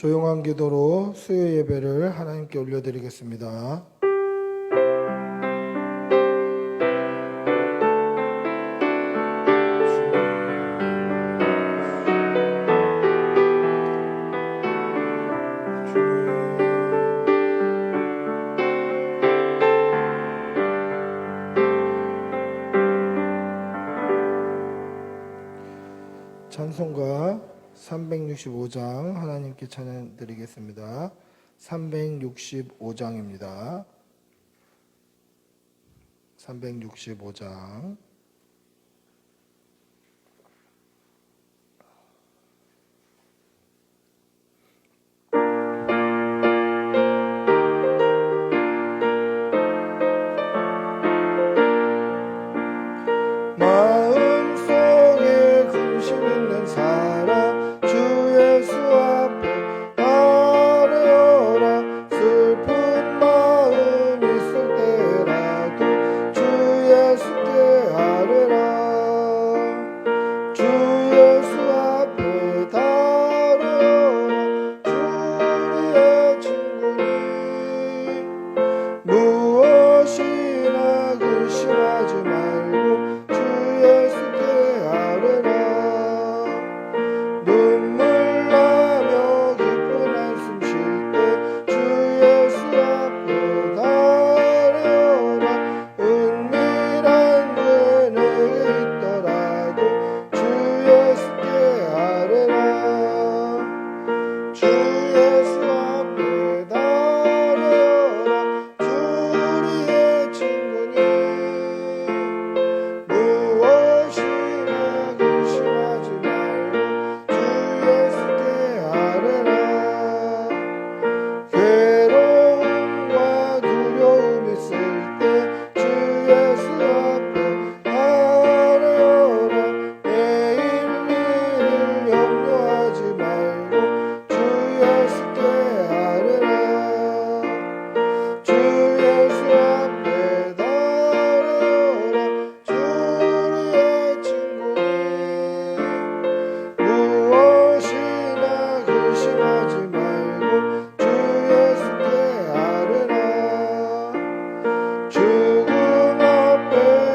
조용한 기도로 수요 예배를 하나님께 올려드리겠습니다. 찬송가 365장 하나님께 찬양 드리겠습니다. 365장입니다. 365장. 마음속에 근심 있는 사람 주 예수 앞에 아뢰어라. 슬픈 마음 있을 때라도 주 예수께 아뢰라. 주 예수 앞에 아뢰어라. 주의 친구니 무엇이나 근심하지 말고 예수께 아뢰라. 눈물 나며 깊은 한숨 쉴 때 주 예수 앞에 아뢰어라. 은밀한 게 내게 있더라도 주 예수께 아뢰라. 주 예수 앞에 아뢰어라. 주의 친구니 무엇이나 근심하지 말고 주 예수께 아뢰라. 괴로움과 두려움 있을 때 주 예수 앞에 아뢰어라. 내일 일을 염려하지 말고 주 예수께 아뢰라. 주 예수 앞에 아뢰어라. 주의 친구니 무엇이나 근심하지 말고 주 예수께 아뢰라. 죽음 앞에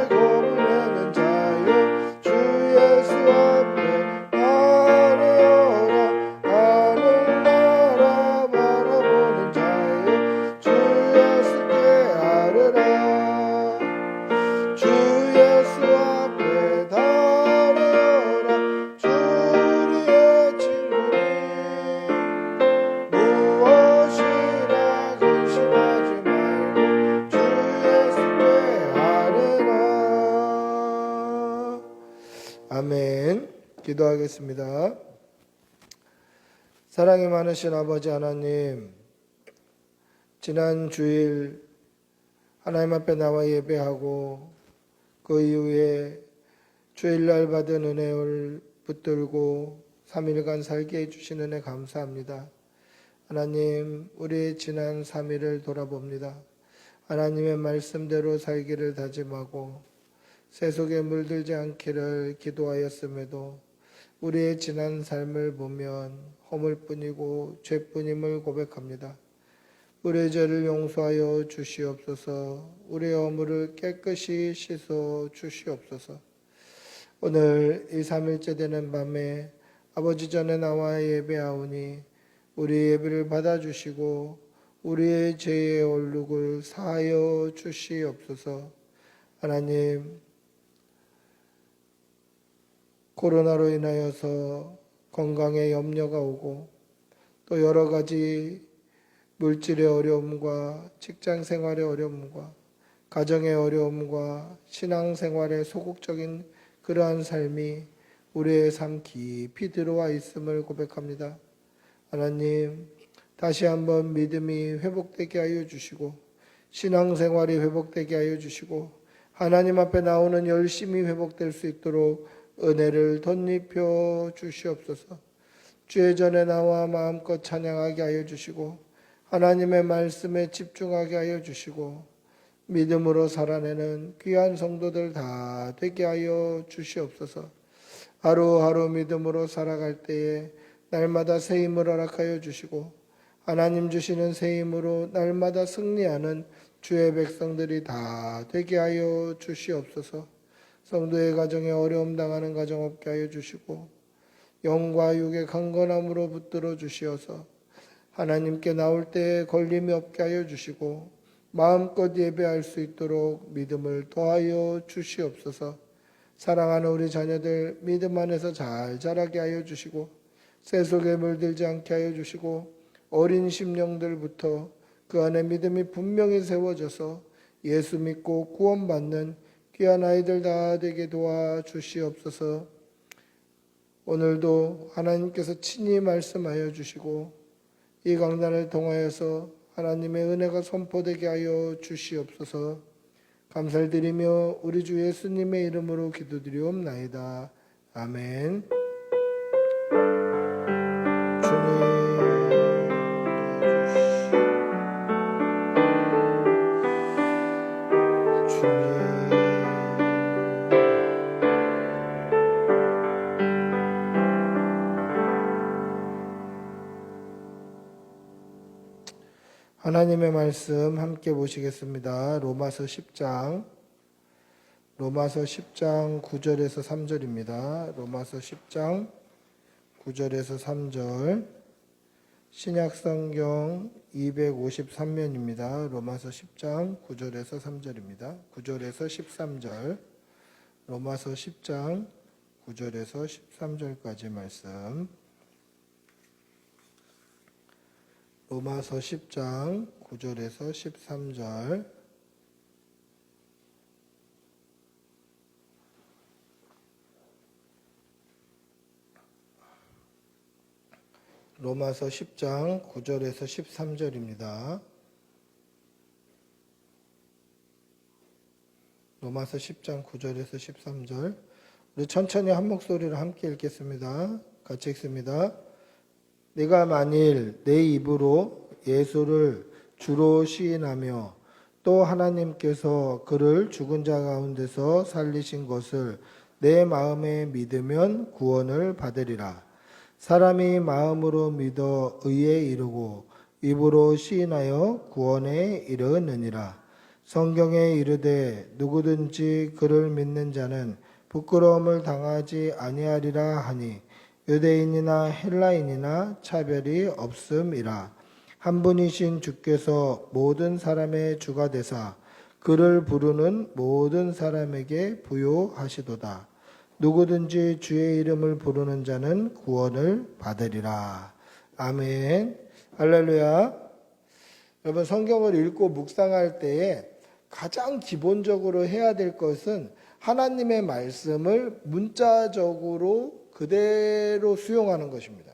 고민하는 자여 주 예수 앞에 아뢰어라. 하늘나라 바라보는 자여 주 예수께 아뢰라. 주 예수 앞에 아뢰어라. 주의 친구니 무엇이나 근심하지 말고 주 예수께 아뢰라. 아멘. 기도하겠습니다. 사랑이 많으신 아버지 하나님, 지난 주일 하나님 앞에 나와 예배하고 그 이후에 주일날 받은 은혜를 붙들고 3일간 살게 해주신 은혜 감사합니다. 하나님, 우리의 지난 3일을 돌아봅니다. 하나님의 말씀대로 살기를 다짐하고 세속에 물들지 않기를 기도하였음에도 우리의 지난 삶을 보면 허물뿐이고 죄뿐임을 고백합니다. 우리의 죄를 용서하여 주시옵소서. 우리의 허물을 깨끗이 씻어 주시옵소서. 오늘 이 3일째 되는 밤에 아버지 전에 나와 예배하오니 우리 예배를 받아주시고 우리의 죄의 얼룩을 사하여 주시옵소서. 하나님, 코로나로 인하여서 건강에 염려가 오고 또 여러 가지 물질의 어려움과 직장 생활의 어려움과 가정의 어려움과 신앙생활의 소극적인 그러한 삶이 우리의 삶 깊이 들어와 있음을 고백합니다. 하나님, 다시 한번 믿음이 회복되게 하여 주시고 신앙생활이 회복되게 하여 주시고 하나님 앞에 나오는 열심이 회복될 수 있도록 은혜를 덧입혀 주시옵소서. 주의 전에 나와 마음껏 찬양하게 하여 주시고 하나님의 말씀에 집중하게 하여 주시고 믿음으로 살아내는 귀한 성도들 다 되게 하여 주시옵소서. 하루하루 믿음으로 살아갈 때에 날마다 새 힘을 허락하여 주시고 하나님 주시는 새 힘으로 날마다 승리하는 주의 백성들이 다 되게 하여 주시옵소서. 성도의 가정에 어려움 당하는 가정 없게 하여 주시고 영과 육의 강건함으로 붙들어 주시어서 하나님께 나올 때에 걸림이 없게 하여 주시고 마음껏 예배할 수 있도록 믿음을 더하여 주시옵소서. 사랑하는 우리 자녀들 믿음 안에서 잘 자라게 하여 주시고 새 속에 물들지 않게 하여 주시고 어린 심령들부터 그 안에 믿음이 분명히 세워져서 예수 믿고 구원받는 귀한 아이들 다 되게 도와주시옵소서. 오늘도 하나님께서 친히 말씀하여 주시고 이 강단을 통하여서 하나님의 은혜가 선포되게 하여 주시옵소서. 감사를 드리며 우리 주 예수님의 이름으로 기도드리옵나이다. 아멘. 주님 하나님의 말씀 함께 보시겠습니다. 로마서 10장 9절에서 3절입니다. 로마서 10장 9절에서 3절 신약성경 253면입니다. 로마서 10장 9절에서 3절입니다. 9절에서 13절 로마서 10장 9절에서 13절까지 말씀 로마서 10장 9절에서 13절 로마서 10장 9절에서 13절입니다. 로마서 10장 9절에서 13절 우리 천천히 한 목소리로 함께 읽겠습니다. 같이 읽습니다. 내가 만일 내 입으로 예수를 주로 시인하며 또 하나님께서 그를 죽은 자 가운데서 살리신 것을 내 마음에 믿으면 구원을 받으리라. 사람이 마음으로 믿어 의에 이르고 입으로 시인하여 구원에 이르느니라. 성경에 이르되 누구든지 그를 믿는 자는 부끄러움을 당하지 아니하리라 하니 유대인이나 헬라인이나 차별이 없음이라. 한 분이신 주께서 모든 사람의 주가 되사 그를 부르는 모든 사람에게 부요하시도다. 누구든지 주의 이름을 부르는 자는 구원을 받으리라. 아멘. 할렐루야. 여러분 성경을 읽고 묵상할 때에 가장 기본적으로 해야 될 것은 하나님의 말씀을 문자적으로 그대로 수용하는 것입니다.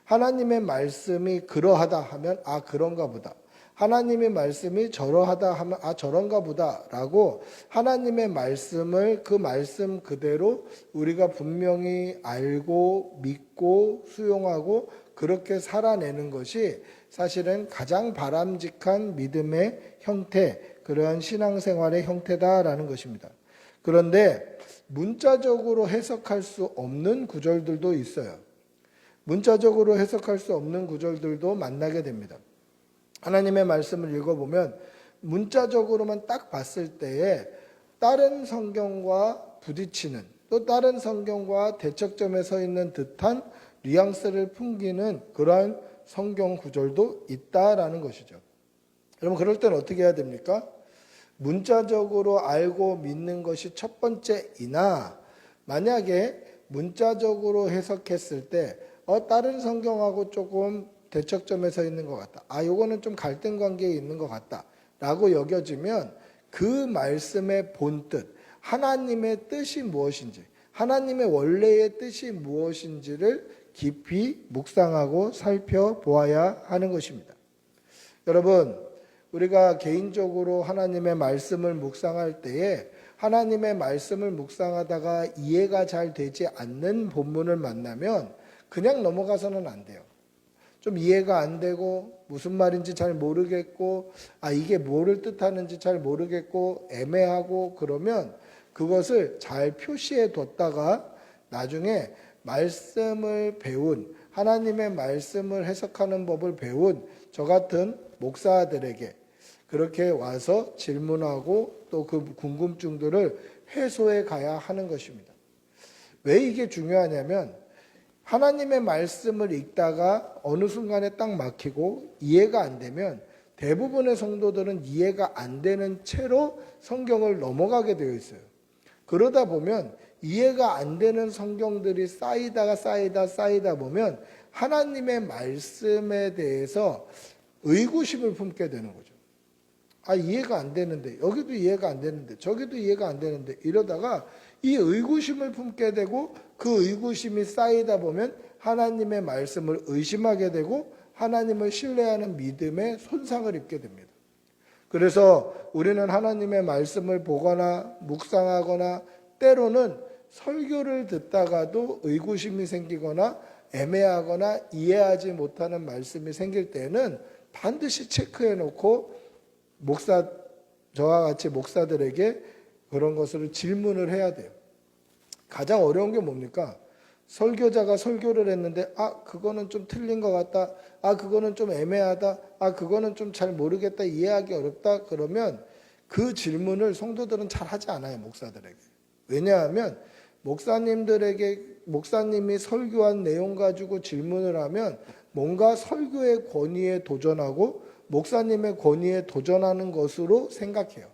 하나님의 말씀이 그러하다 하면 아 그런가 보다. 하나님의 말씀이 저러하다 하면 아 저런가 보다 라고 하나님의 말씀을 그 말씀 그대로 우리가 분명히 알고 믿고 수용하고 그렇게 살아내는 것이 사실은 가장 바람직한 믿음의 형태, 그러한 신앙생활의 형태다라는 것입니다. 그런데 문자적으로 해석할 수 없는 구절들도 있어요. 문자적으로 해석할 수 없는 구절들도 만나게 됩니다. 하나님의 말씀을 읽어보면 문자적으로만 딱 봤을 때에 다른 성경과 부딪히는 또 다른 성경과 대척점에 서 있는 듯한 뉘앙스를 풍기는 그러한 성경 구절도 있다라는 것이죠. 여러분 그럴 때는 어떻게 해야 됩니까? 문자적으로 알고 믿는 것이 첫 번째이나 만약에 문자적으로 해석했을 때 다른 성경하고 조금 대척점에 서 있는 것 같다. 아, 요거는 좀 갈등 관계에 있는 것 같다. 라고 여겨지면 그 말씀의 본뜻, 하나님의 뜻이 무엇인지, 하나님의 원래의 뜻이 무엇인지를 깊이 묵상하고 살펴보아야 하는 것입니다. 여러분, 우리가 개인적으로 하나님의 말씀을 묵상할 때에 하나님의 말씀을 묵상하다가 이해가 잘 되지 않는 본문을 만나면 그냥 넘어가서는 안 돼요. 좀 이해가 안 되고 무슨 말인지 잘 모르겠고 이게 뭐를 뜻하는지 잘 모르겠고 애매하고 그러면 그것을 잘 표시해 뒀다가 나중에 말씀을 배운 하나님의 말씀을 해석하는 법을 배운 저 같은 목사들에게 그렇게 와서 질문하고 또 그 궁금증들을 해소해 가야 하는 것입니다. 왜 이게 중요하냐면 하나님의 말씀을 읽다가 어느 순간에 딱 막히고 이해가 안 되면 대부분의 성도들은 이해가 안 되는 채로 성경을 넘어가게 되어 있어요. 그러다 보면 이해가 안 되는 성경들이 쌓이다 보면 하나님의 말씀에 대해서 의구심을 품게 되는 거죠. 이해가 안 되는데, 여기도 이해가 안 되는데, 저기도 이해가 안 되는데, 이러다가 이 의구심을 품게 되고 그 의구심이 쌓이다 보면 하나님의 말씀을 의심하게 되고 하나님을 신뢰하는 믿음에 손상을 입게 됩니다. 그래서 우리는 하나님의 말씀을 보거나 묵상하거나 때로는 설교를 듣다가도 의구심이 생기거나 애매하거나 이해하지 못하는 말씀이 생길 때는 반드시 체크해 놓고 저와 같이 목사들에게 그런 것을 질문을 해야 돼요. 가장 어려운 게 뭡니까? 설교자가 설교를 했는데 그거는 좀 틀린 것 같다. 그거는 좀 애매하다. 그거는 좀 잘 모르겠다. 이해하기 어렵다. 그러면 그 질문을 성도들은 잘 하지 않아요. 목사들에게. 왜냐하면 목사님이 설교한 내용 가지고 질문을 하면 뭔가 설교의 권위에 도전하고 목사님의 권위에 도전하는 것으로 생각해요.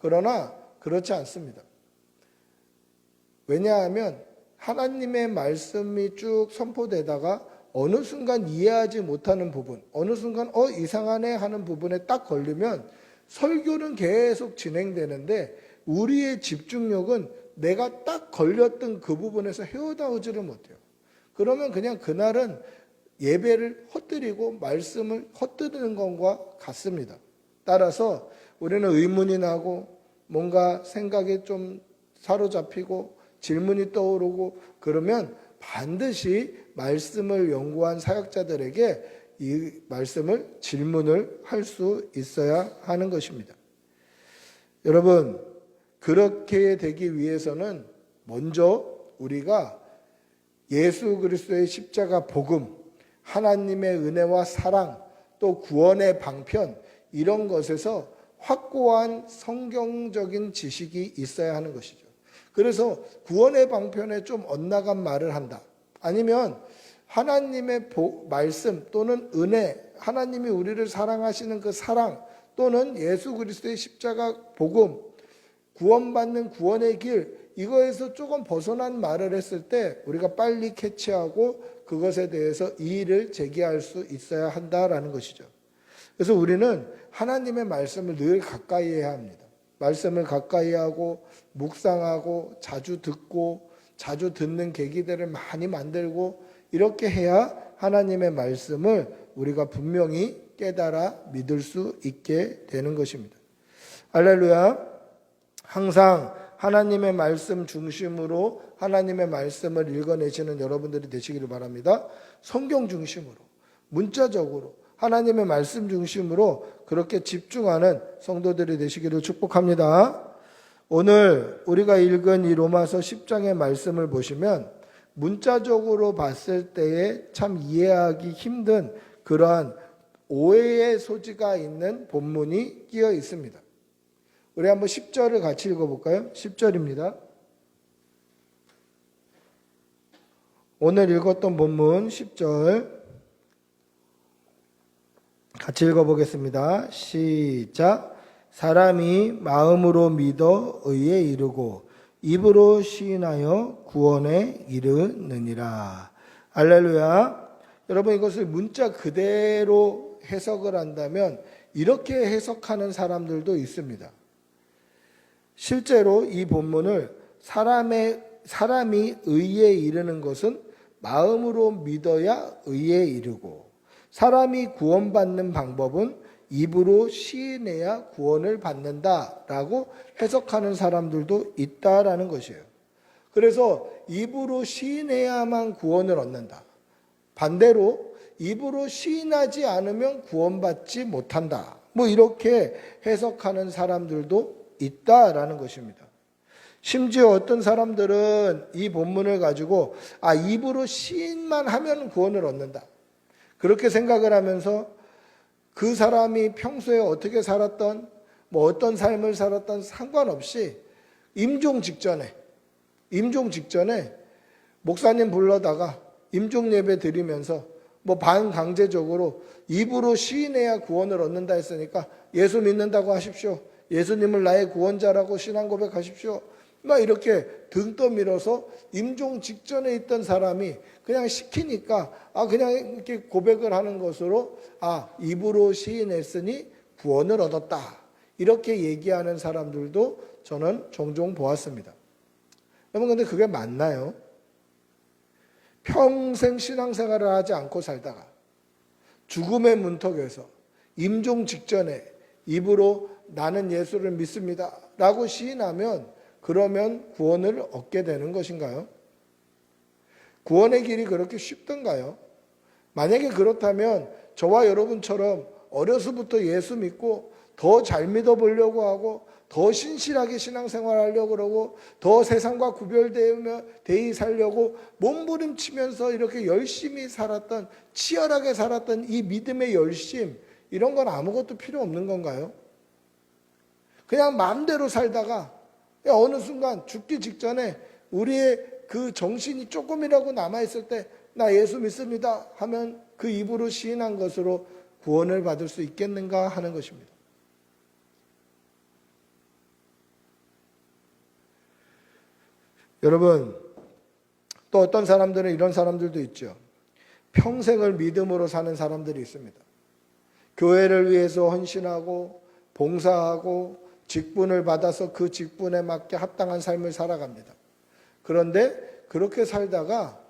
그러나 그렇지 않습니다. 왜냐하면 하나님의 말씀이 쭉 선포되다가 어느 순간 이해하지 못하는 부분, 어느 순간 이상하네 하는 부분에 딱 걸리면 설교는 계속 진행되는데 우리의 집중력은 내가 딱 걸렸던 그 부분에서 헤어나오지를 못해요. 그러면 그냥 그날은 예배를 헛들이고 말씀을 헛들이는 것과 같습니다. 따라서 우리는 의문이 나고 뭔가 생각이 좀 사로잡히고 질문이 떠오르고 그러면 반드시 말씀을 연구한 사역자들에게 이 말씀을 질문을 할 수 있어야 하는 것입니다. 여러분, 그렇게 되기 위해서는 먼저 우리가 예수 그리스도의 십자가 복음, 하나님의 은혜와 사랑, 또 구원의 방편 이런 것에서 확고한 성경적인 지식이 있어야 하는 것이죠. 그래서 구원의 방편에 좀 엇나간 말을 한다. 아니면 하나님의 말씀 또는 은혜, 하나님이 우리를 사랑하시는 그 사랑 또는 예수 그리스도의 십자가 복음, 구원받는 구원의 길 이거에서 조금 벗어난 말을 했을 때 우리가 빨리 캐치하고 그것에 대해서 이의를 제기할 수 있어야 한다라는 것이죠. 그래서 우리는 하나님의 말씀을 늘 가까이 해야 합니다. 말씀을 가까이 하고 묵상하고 자주 듣고 자주 듣는 계기들을 많이 만들고 이렇게 해야 하나님의 말씀을 우리가 분명히 깨달아 믿을 수 있게 되는 것입니다. 할렐루야. 항상 하나님의 말씀 중심으로 하나님의 말씀을 읽어내시는 여러분들이 되시기를 바랍니다. 성경 중심으로, 문자적으로 하나님의 말씀 중심으로 그렇게 집중하는 성도들이 되시기를 축복합니다. 오늘 우리가 읽은 이 로마서 10장의 말씀을 보시면 문자적으로 봤을 때에 참 이해하기 힘든 그러한 오해의 소지가 있는 본문이 끼어 있습니다. 우리 한번 10절을 같이 읽어볼까요? 10절입니다. 오늘 읽었던 본문 10절 같이 읽어보겠습니다. 시작. 사람이 마음으로 믿어 의에 이르고 입으로 시인하여 구원에 이르느니라. 할렐루야. 여러분, 이것을 문자 그대로 해석을 한다면 이렇게 해석하는 사람들도 있습니다. 실제로 이 본문을 사람이 의에 이르는 것은 마음으로 믿어야 의에 이르고 사람이 구원받는 방법은 입으로 시인해야 구원을 받는다라고 해석하는 사람들도 있다라는 것이에요. 그래서 입으로 시인해야만 구원을 얻는다. 반대로 입으로 시인하지 않으면 구원받지 못한다. 이렇게 해석하는 사람들도 있다라는 것입니다. 심지어 어떤 사람들은 이 본문을 가지고 입으로 시인만 하면 구원을 얻는다, 그렇게 생각을 하면서 그 사람이 평소에 어떻게 살았던, 어떤 삶을 살았던 상관없이 임종 직전에 목사님 불러다가 임종 예배 드리면서 반강제적으로 입으로 시인해야 구원을 얻는다 했으니까 예수 믿는다고 하십시오, 예수님을 나의 구원자라고 신앙 고백하십시오, 이렇게 등 떠밀어서 임종 직전에 있던 사람이 그냥 시키니까 그냥 이렇게 고백을 하는 것으로 입으로 시인했으니 구원을 얻었다, 이렇게 얘기하는 사람들도 저는 종종 보았습니다. 여러분, 근데 그게 맞나요? 평생 신앙생활을 하지 않고 살다가 죽음의 문턱에서 임종 직전에 입으로 나는 예수를 믿습니다 라고 시인하면 그러면 구원을 얻게 되는 것인가요? 구원의 길이 그렇게 쉽던가요? 만약에 그렇다면 저와 여러분처럼 어려서부터 예수 믿고 더 잘 믿어보려고 하고 더 신실하게 신앙생활하려고 그러고 더 세상과 구별되며 대의 살려고 몸부림치면서 이렇게 열심히 살았던, 치열하게 살았던 이 믿음의 열심, 이런 건 아무것도 필요 없는 건가요? 그냥 마음대로 살다가 어느 순간 죽기 직전에 우리의 그 정신이 조금이라도 남아있을 때 나 예수 믿습니다 하면 그 입으로 시인한 것으로 구원을 받을 수 있겠는가 하는 것입니다. 여러분, 또 어떤 사람들은 이런 사람들도 있죠. 평생을 믿음으로 사는 사람들이 있습니다. 교회를 위해서 헌신하고 봉사하고 직분을 받아서 그 직분에 맞게 합당한 삶을 살아갑니다. 그런데 그렇게 살다가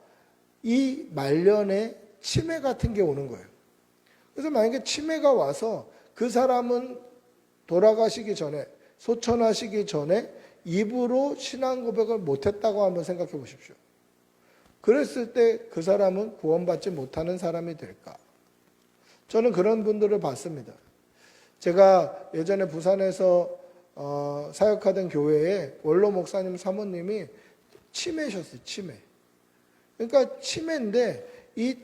이 말년에 치매 같은 게 오는 거예요. 그래서 만약에 치매가 와서 그 사람은 돌아가시기 전에, 소천하시기 전에 입으로 신앙 고백을 못했다고 한번 생각해 보십시오. 그랬을 때 그 사람은 구원받지 못하는 사람이 될까? 저는 그런 분들을 봤습니다. 제가 예전에 부산에서 사역하던 교회에 원로 목사님 사모님이 치매셨어요. 치매. 그러니까 치매인데 이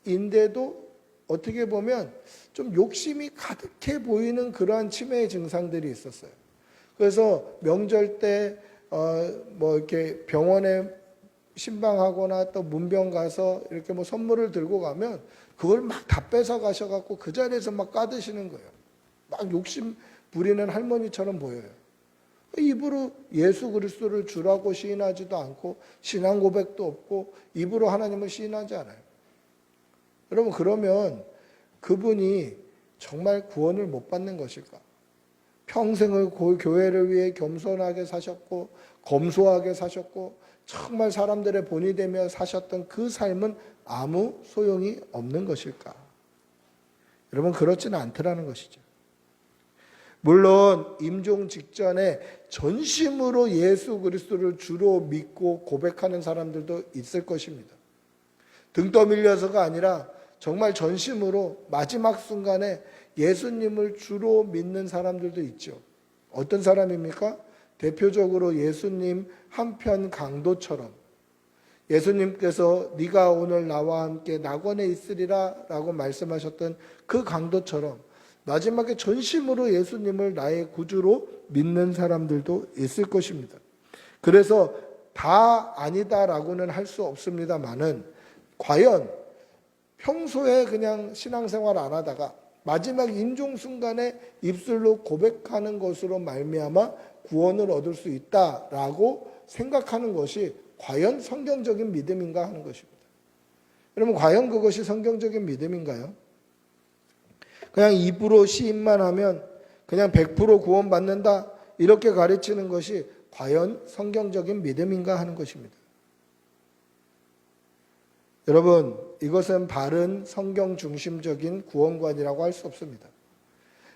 치매인데도 어떻게 보면 좀 욕심이 가득해 보이는 그러한 치매의 증상들이 있었어요. 그래서 명절 때 이렇게 병원에 신방하거나 또 문병 가서 이렇게 선물을 들고 가면 그걸 막 다 뺏어 가셔갖고 그 자리에서 막 까드시는 거예요. 막 욕심 부리는 할머니처럼 보여요. 입으로 예수 그리스도를 주라고 시인하지도 않고 신앙 고백도 없고 입으로 하나님을 시인하지 않아요. 여러분, 그러면 그분이 정말 구원을 못 받는 것일까? 평생을 교회를 위해 겸손하게 사셨고 검소하게 사셨고 정말 사람들의 본이 되며 사셨던 그 삶은 아무 소용이 없는 것일까? 여러분, 그렇지는 않더라는 것이죠. 물론 임종 직전에 전심으로 예수 그리스도를 주로 믿고 고백하는 사람들도 있을 것입니다. 등 떠밀려서가 아니라 정말 전심으로 마지막 순간에 예수님을 주로 믿는 사람들도 있죠. 어떤 사람입니까? 대표적으로 예수님 한편 강도처럼 예수님께서 네가 오늘 나와 함께 낙원에 있으리라 라고 말씀하셨던 그 강도처럼 마지막에 전심으로 예수님을 나의 구주로 믿는 사람들도 있을 것입니다. 그래서 다 아니다라고는 할 수 없습니다만은 과연 평소에 그냥 신앙생활 안 하다가 마지막 임종 순간에 입술로 고백하는 것으로 말미암아 구원을 얻을 수 있다라고 생각하는 것이 과연 성경적인 믿음인가 하는 것입니다. 여러분, 과연 그것이 성경적인 믿음인가요? 그냥 입으로 시인만 하면 그냥 100% 구원받는다 이렇게 가르치는 것이 과연 성경적인 믿음인가 하는 것입니다. 여러분, 이것은 바른 성경 중심적인 구원관이라고 할 수 없습니다.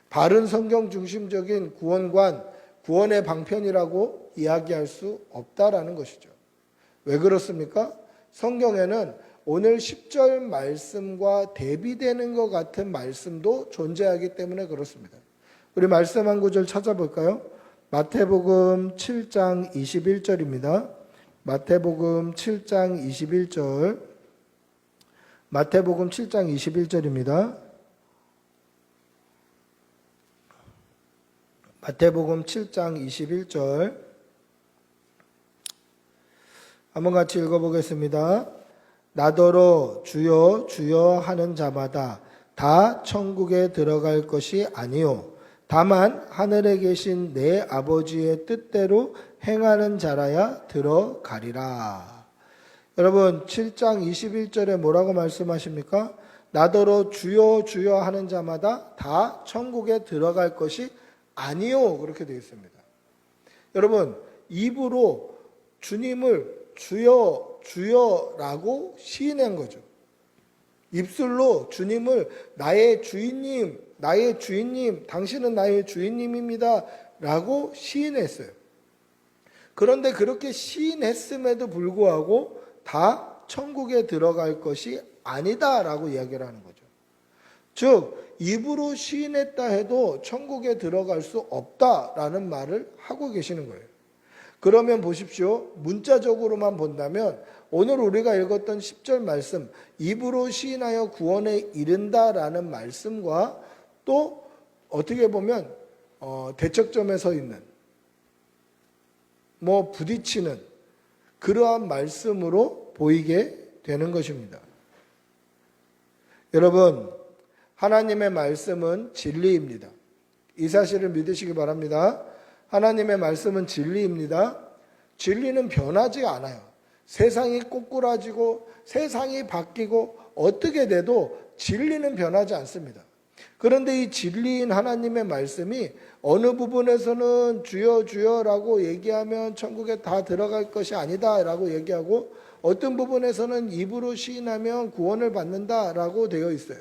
바른 성경 중심적인 구원관, 구원의 방편이라고 이야기할 수 없다라는 것이죠. 왜 그렇습니까? 성경에는 오늘 10절 말씀과 대비되는 것 같은 말씀도 존재하기 때문에 그렇습니다. 우리 말씀 한 구절 찾아볼까요? 마태복음 7장 21절입니다. 마태복음 7장 21절. 마태복음 7장 21절입니다. 마태복음 7장 21절. 한번 같이 읽어보겠습니다. 나더러 주여 주여 하는 자마다 다 천국에 들어갈 것이 아니요 다만 하늘에 계신 내 아버지의 뜻대로 행하는 자라야 들어가리라. 여러분 7장 21절에 뭐라고 말씀하십니까? 나더러 주여 주여 하는 자마다 다 천국에 들어갈 것이 아니요 그렇게 되어 있습니다. 여러분 입으로 주님을 주여 주여라고 시인한 거죠. 입술로 주님을 나의 주인님, 나의 주인님, 당신은 나의 주인님입니다 라고 시인했어요. 그런데 그렇게 시인했음에도 불구하고 다 천국에 들어갈 것이 아니다 라고 이야기를 하는 거죠. 즉 입으로 시인했다 해도 천국에 들어갈 수 없다라는 말을 하고 계시는 거예요. 그러면 보십시오. 문자적으로만 본다면 오늘 우리가 읽었던 10절 말씀, 입으로 시인하여 구원에 이른다라는 말씀과 또 어떻게 보면 대척점에 서 있는 부딪히는 그러한 말씀으로 보이게 되는 것입니다. 여러분 하나님의 말씀은 진리입니다. 이 사실을 믿으시기 바랍니다. 하나님의 말씀은 진리입니다. 진리는 변하지 않아요. 세상이 꼬꾸라지고 세상이 바뀌고 어떻게 돼도 진리는 변하지 않습니다. 그런데 이 진리인 하나님의 말씀이 어느 부분에서는 주여 주여라고 얘기하면 천국에 다 들어갈 것이 아니다라고 얘기하고 어떤 부분에서는 입으로 시인하면 구원을 받는다라고 되어 있어요.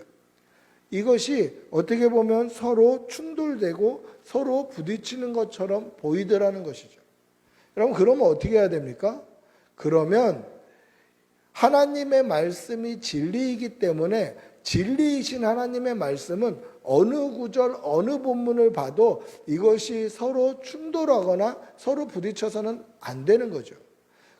이것이 어떻게 보면 서로 충돌되고 서로 부딪히는 것처럼 보이더라는 것이죠. 여러분 그러면 어떻게 해야 됩니까? 그러면 하나님의 말씀이 진리이기 때문에 진리이신 하나님의 말씀은 어느 구절 어느 본문을 봐도 이것이 서로 충돌하거나 서로 부딪혀서는 안 되는 거죠.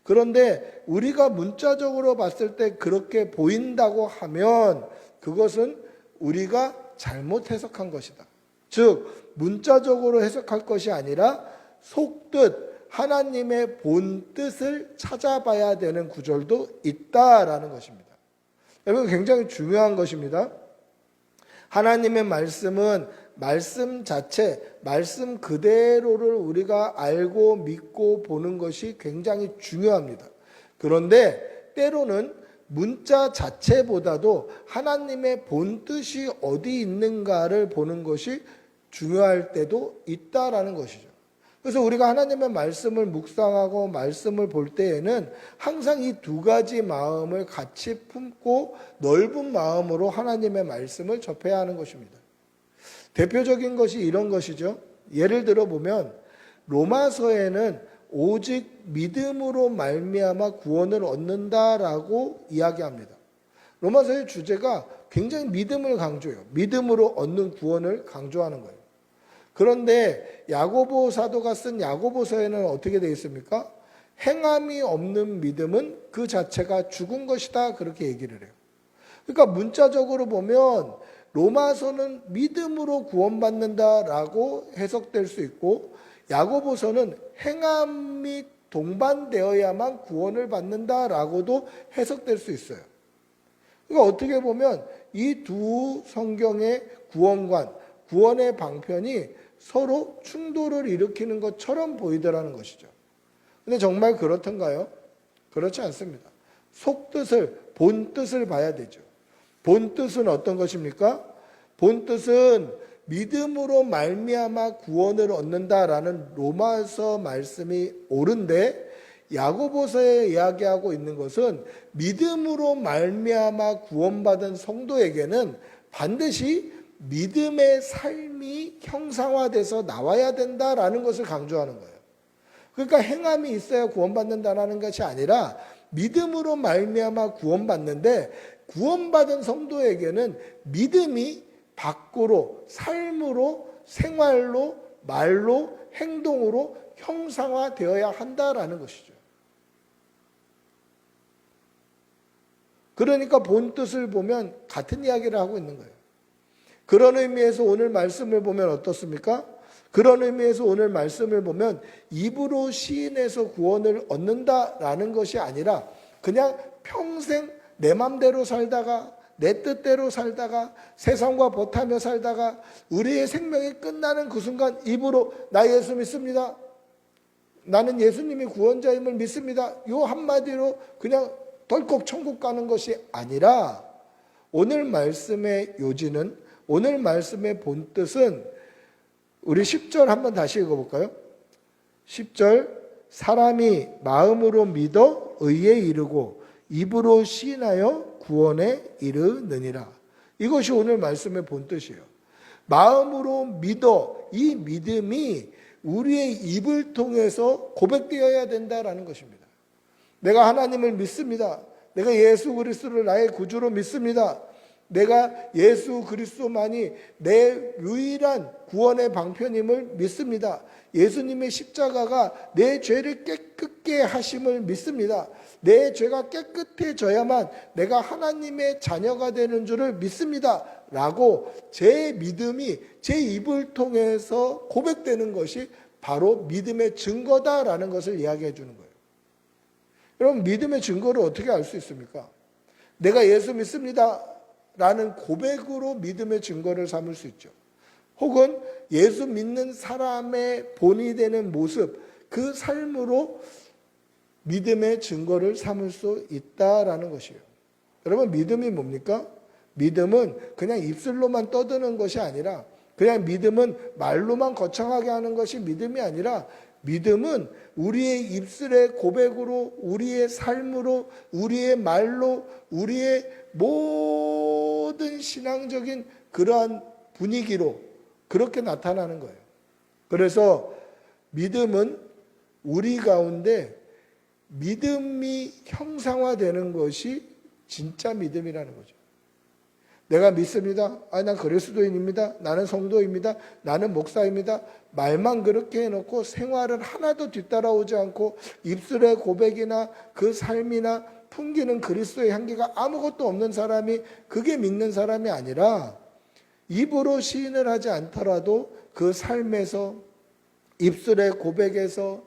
그런데 우리가 문자적으로 봤을 때 그렇게 보인다고 하면 그것은 우리가 잘못 해석한 것이다. 즉 문자적으로 해석할 것이 아니라 속뜻 하나님의 본뜻을 찾아봐야 되는 구절도 있다라는 것입니다. 여러분 굉장히 중요한 것입니다. 하나님의 말씀은 말씀 자체, 말씀 그대로를 우리가 알고 믿고 보는 것이 굉장히 중요합니다. 그런데 때로는 문자 자체보다도 하나님의 본뜻이 어디 있는가를 보는 것이 중요할 때도 있다라는 것이죠. 그래서 우리가 하나님의 말씀을 묵상하고 말씀을 볼 때에는 항상 이 두 가지 마음을 같이 품고 넓은 마음으로 하나님의 말씀을 접해야 하는 것입니다. 대표적인 것이 이런 것이죠. 예를 들어 보면 로마서에는 오직 믿음으로 말미암아 구원을 얻는다라고 이야기합니다. 로마서의 주제가 굉장히 믿음을 강조해요. 믿음으로 얻는 구원을 강조하는 거예요. 그런데 야고보 사도가 쓴 야고보서에는 어떻게 되어 있습니까? 행함이 없는 믿음은 그 자체가 죽은 것이다 그렇게 얘기를 해요. 그러니까 문자적으로 보면 로마서는 믿음으로 구원받는다라고 해석될 수 있고 야고보서는 행함이 동반되어야만 구원을 받는다라고도 해석될 수 있어요. 그러니까 어떻게 보면 이 두 성경의 구원관, 구원의 방편이 서로 충돌을 일으키는 것처럼 보이더라는 것이죠. 근데 정말 그렇던가요? 그렇지 않습니다. 속뜻을, 본뜻을 봐야 되죠. 본뜻은 어떤 것입니까? 본뜻은 믿음으로 말미암아 구원을 얻는다라는 로마서 말씀이 옳은데 야고보서에 이야기하고 있는 것은 믿음으로 말미암아 구원받은 성도에게는 반드시 믿음의 삶이 형상화돼서 나와야 된다라는 것을 강조하는 거예요. 그러니까 행함이 있어야 구원받는다라는 것이 아니라 믿음으로 말미암아 구원받는데 구원받은 성도에게는 믿음이 밖으로 삶으로 생활로 말로 행동으로 형상화되어야 한다라는 것이죠. 그러니까 본 뜻을 보면 같은 이야기를 하고 있는 거예요. 그런 의미에서 오늘 말씀을 보면 어떻습니까? 그런 의미에서 오늘 말씀을 보면 입으로 시인해서 구원을 얻는다라는 것이 아니라 그냥 평생 내 맘대로 살다가 내 뜻대로 살다가 세상과 버타며 살다가 우리의 생명이 끝나는 그 순간 입으로 나 예수 믿습니다. 나는 예수님이 구원자임을 믿습니다. 요 한마디로 그냥 덜컥 천국 가는 것이 아니라 오늘 말씀의 요지는 오늘 말씀의 본뜻은 우리 10절 한번 다시 읽어볼까요? 10절 사람이 마음으로 믿어 의에 이르고 입으로 시인하여 구원에 이르느니라. 이것이 오늘 말씀의 본뜻이에요. 마음으로 믿어 이 믿음이 우리의 입을 통해서 고백되어야 된다라는 것입니다. 내가 하나님을 믿습니다. 내가 예수 그리스도를 나의 구주로 믿습니다. 내가 예수 그리스도만이 내 유일한 구원의 방편임을 믿습니다. 예수님의 십자가가 내 죄를 깨끗게 하심을 믿습니다. 내 죄가 깨끗해져야만 내가 하나님의 자녀가 되는 줄을 믿습니다. 라고 제 믿음이 제 입을 통해서 고백되는 것이 바로 믿음의 증거다라는 것을 이야기해 주는 거예요. 여러분, 믿음의 증거를 어떻게 알 수 있습니까? 내가 예수 믿습니다 라는 고백으로 믿음의 증거를 삼을 수 있죠. 혹은 예수 믿는 사람의 본이 되는 모습, 그 삶으로 믿음의 증거를 삼을 수 있다라는 것이에요. 여러분, 믿음이 뭡니까? 믿음은 그냥 입술로만 떠드는 것이 아니라, 그냥 믿음은 말로만 거창하게 하는 것이 믿음이 아니라, 믿음은 우리의 입술의 고백으로, 우리의 삶으로, 우리의 말로, 우리의 모든 신앙적인 그러한 분위기로 그렇게 나타나는 거예요. 그래서 믿음은 우리 가운데 믿음이 형상화되는 것이 진짜 믿음이라는 거죠. 내가 믿습니다. 난 그리스도인입니다. 나는 성도입니다. 나는 목사입니다. 말만 그렇게 해놓고 생활을 하나도 뒤따라오지 않고 입술의 고백이나 그 삶이나 풍기는 그리스도의 향기가 아무것도 없는 사람이 그게 믿는 사람이 아니라 입으로 시인을 하지 않더라도 그 삶에서 입술의 고백에서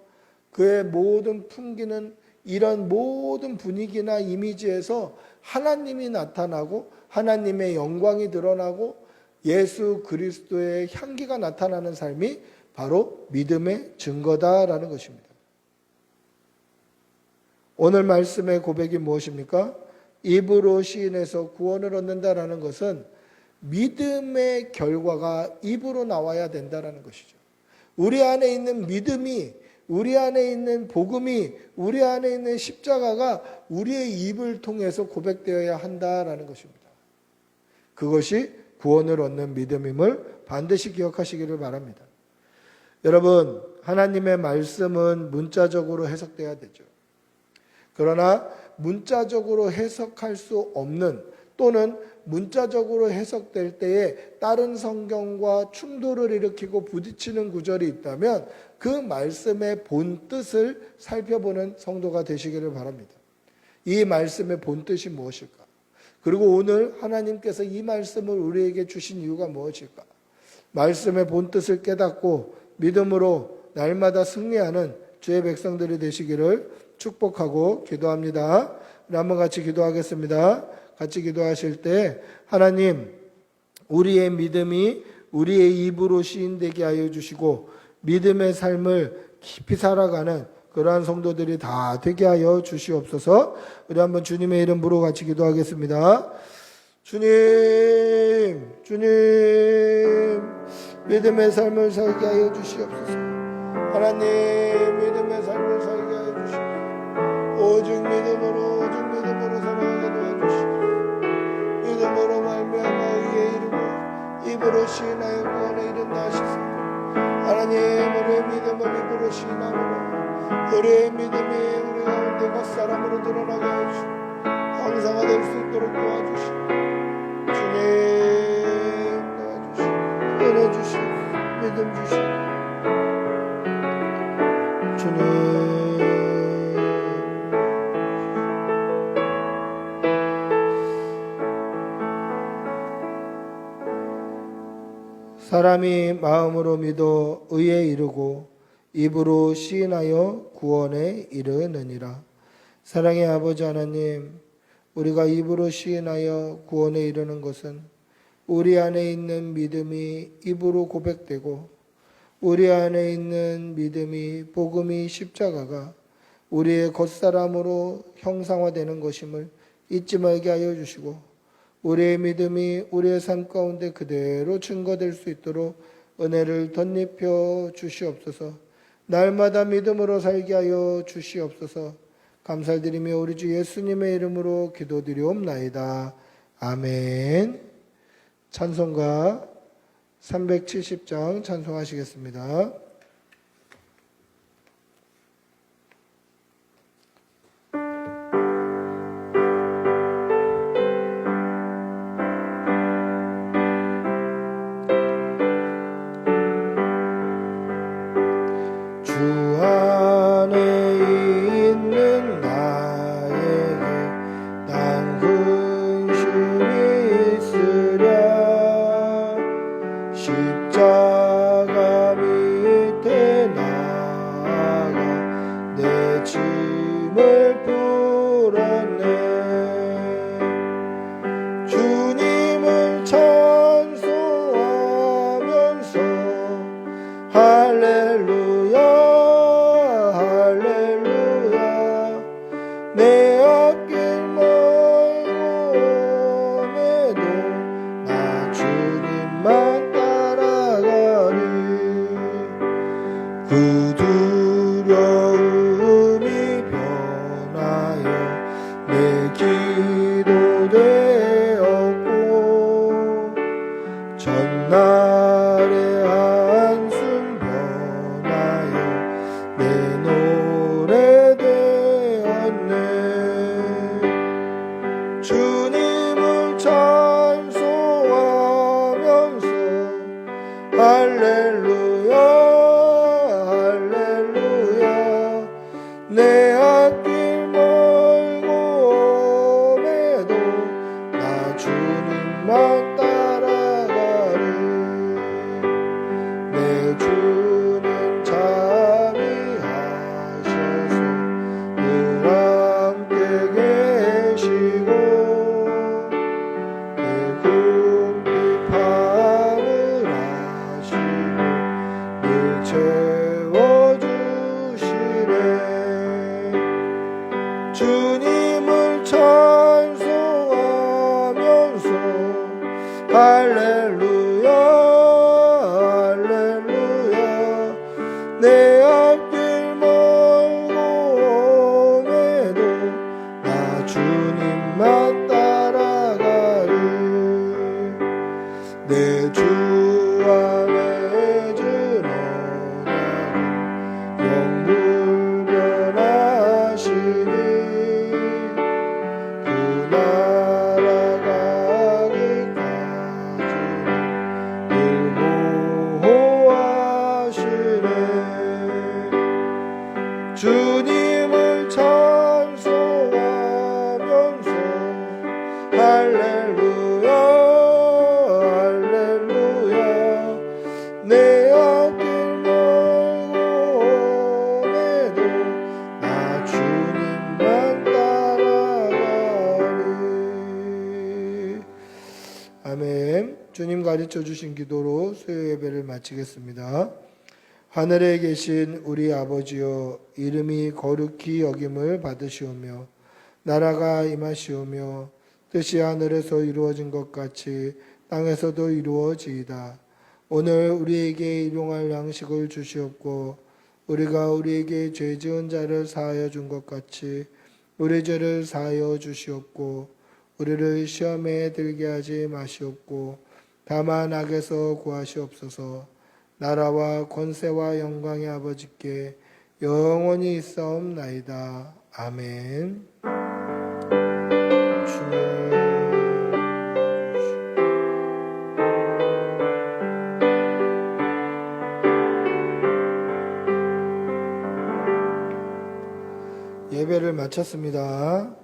그의 모든 풍기는 이런 모든 분위기나 이미지에서 하나님이 나타나고 하나님의 영광이 드러나고 예수 그리스도의 향기가 나타나는 삶이 바로 믿음의 증거다라는 것입니다. 오늘 말씀의 고백이 무엇입니까? 입으로 시인해서 구원을 얻는다라는 것은 믿음의 결과가 입으로 나와야 된다라는 것이죠. 우리 안에 있는 믿음이, 우리 안에 있는 복음이, 우리 안에 있는 십자가가 우리의 입을 통해서 고백되어야 한다라는 것입니다. 그것이 구원을 얻는 믿음임을 반드시 기억하시기를 바랍니다. 여러분, 하나님의 말씀은 문자적으로 해석돼야 되죠. 그러나 문자적으로 해석할 수 없는 또는 문자적으로 해석될 때에 다른 성경과 충돌을 일으키고 부딪히는 구절이 있다면 그 말씀의 본뜻을 살펴보는 성도가 되시기를 바랍니다. 이 말씀의 본뜻이 무엇일까? 그리고 오늘 하나님께서 이 말씀을 우리에게 주신 이유가 무엇일까? 말씀의 본뜻을 깨닫고 믿음으로 날마다 승리하는 주의 백성들이 되시기를 축복하고 기도합니다. 우리 한번 같이 기도하겠습니다. 같이 기도하실 때 하나님, 우리의 믿음이 우리의 입으로 시인되게 하여 주시고 믿음의 삶을 깊이 살아가는 그러한 성도들이 다 되게 하여 주시옵소서. 우리 한번 주님의 이름으로 같이 기도하겠습니다. 주님, 믿음의 삶을 살게 하여 주시옵소서. 하나님, 믿음의 삶을 살게 하여 주시옵소서. 오직 믿음으로 살아가게 도와주시고 믿음으로 말미암아 의에 이르고 입으로 시인하여 구원에 이른다 하시소서. 하나님, 우리의 믿음을 입으로 시인함으로 우리의 믿음이 우리 가운데 각 사람으로 드러나게 하시고 항상화될 수 있도록 도와주시고 주님 도와주시고 은혜 주시고 믿음 주시고 사람이 마음으로 믿어 의에 이르고 입으로 시인하여 구원에 이르느니라. 사랑의 아버지 하나님, 우리가 입으로 시인하여 구원에 이르는 것은 우리 안에 있는 믿음이 입으로 고백되고 우리 안에 있는 믿음이 복음이 십자가가 우리의 겉사람으로 형상화되는 것임을 잊지 말게 하여 주시고 우리의 믿음이 우리의 삶 가운데 그대로 증거될 수 있도록 은혜를 덧입혀 주시옵소서. 날마다 믿음으로 살게 하여 주시옵소서. 감사드리며 우리 주 예수님의 이름으로 기도드리옵나이다. 아멘. 찬송가 370장 찬송하시겠습니다. 주 안에 있는 나에게 난 근심이 있으랴. 십자가 밑에 나아가 내 짐을 풀었네. 주님을 찬송하면서 할렐루야 할렐루야. 내 앞길 멀고 오매도 나 주님만 따라가리. 그 두려움이 변하여 내 기도 되었고 전날의 한숨 변하여 내 노래 되었네. 주님을 찬송하면서 할렐루야 할렐루야. 내 앞길 멀고 오매도 나 주님만 따라가리. 내 주님 자비하셔서 늘 함께 계시고 내 궁핍함을 아시고 늘 채워주시네. 주님을 찬송하면서 할렐루야 할렐루야. 내 앞길 멀고 오매도 나 주님만 따라가리. 내 주 안에 준 언약은 영불변하시니 그 나라 가기까지는 늘 보호하시네. 주님을 찬송하면서 할렐루야 할렐루야. 내 앞길 멀고 오매도 나 주님만 따라가리. 아멘. 주님 가르쳐 주신 기도로 수요 예배를 마치겠습니다. 하늘에 계신 우리 아버지여, 이름이 거룩히 여김을 받으시오며 나라가 임하시오며 뜻이 하늘에서 이루어진 것 같이 땅에서도 이루어지이다. 오늘 우리에게 일용할 양식을 주시옵고 우리가 우리에게 죄 지은 자를 사하여 준 것 같이 우리 죄를 사하여 주시옵고 우리를 시험에 들게 하지 마시옵고 다만 악에서 구하시옵소서. 나라와 권세와 영광의 아버지께 영원히 있사옵나이다. 아멘. 예배를 마쳤습니다.